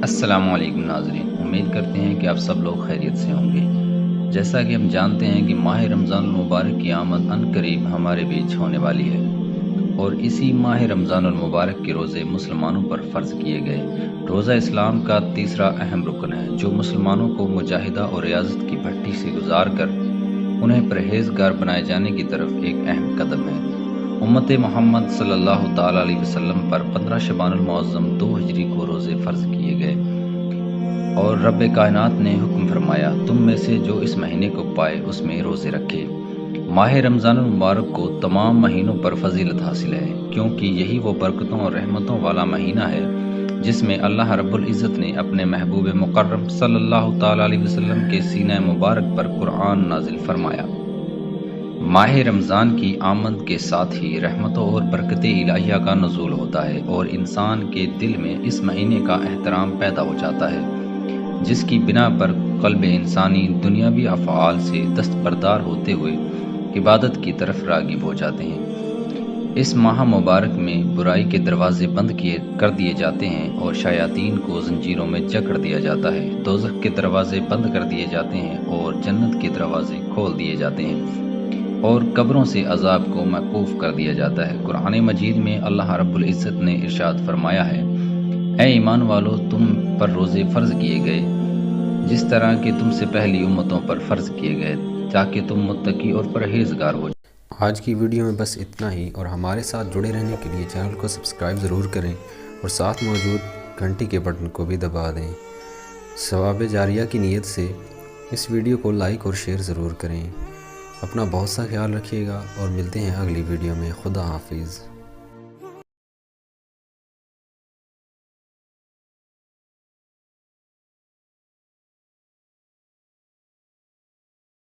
السلام علیکم ناظرین، امید کرتے ہیں کہ آپ سب لوگ خیریت سے ہوں گے۔ جیسا کہ ہم جانتے ہیں کہ ماہ رمضان المبارک کی آمد عنقریب ہمارے بیچ ہونے والی ہے، اور اسی ماہ رمضان المبارک کے روزے مسلمانوں پر فرض کیے گئے۔ روزہ اسلام کا تیسرا اہم رکن ہے جو مسلمانوں کو مجاہدہ اور ریاضت کی بھٹی سے گزار کر انہیں پرہیزگار بنائے جانے کی طرف ایک اہم قدم ہے۔ امت محمد صلی اللہ تعالیٰ علیہ وسلم پر 15 شعبان المعظم 2 ہجری کو روزے فرض کیے گئے، اور رب کائنات نے حکم فرمایا تم میں سے جو اس مہینے کو پائے اس میں روزے رکھے۔ ماہ رمضان المبارک کو تمام مہینوں پر فضیلت حاصل ہے، کیونکہ یہی وہ برکتوں اور رحمتوں والا مہینہ ہے جس میں اللہ رب العزت نے اپنے محبوب مکرم صلی اللہ تعالیٰ علیہ وسلم کے سینہ مبارک پر قرآن نازل فرمایا۔ ماہ رمضان کی آمد کے ساتھ ہی رحمتوں اور برکت الہیہ کا نزول ہوتا ہے، اور انسان کے دل میں اس مہینے کا احترام پیدا ہو جاتا ہے، جس کی بنا پر قلب انسانی دنیاوی افعال سے دستبردار ہوتے ہوئے عبادت کی طرف راغب ہو جاتے ہیں۔ اس ماہ مبارک میں برائی کے دروازے بند کر دیے جاتے ہیں اور شیاطین کو زنجیروں میں جکڑ دیا جاتا ہے، دوزخ کے دروازے بند کر دیے جاتے ہیں اور جنت کے دروازے کھول دیے جاتے ہیں، اور قبروں سے عذاب کو موقوف کر دیا جاتا ہے۔ قرآن مجید میں اللہ رب العزت نے ارشاد فرمایا ہے، اے ایمان والو، تم پر روزے فرض کیے گئے جس طرح کہ تم سے پہلی امتوں پر فرض کیے گئے، تاکہ تم متقی اور پرہیزگار ہو۔ آج کی ویڈیو میں بس اتنا ہی، اور ہمارے ساتھ جڑے رہنے کے لیے چینل کو سبسکرائب ضرور کریں اور ساتھ موجود گھنٹی کے بٹن کو بھی دبا دیں۔ ثواب جاریہ کی نیت سے اس ویڈیو کو لائک اور شیئر ضرور کریں۔ اپنا بہت سا خیال رکھیے گا، اور ملتے ہیں اگلی ویڈیو میں۔ خدا حافظ۔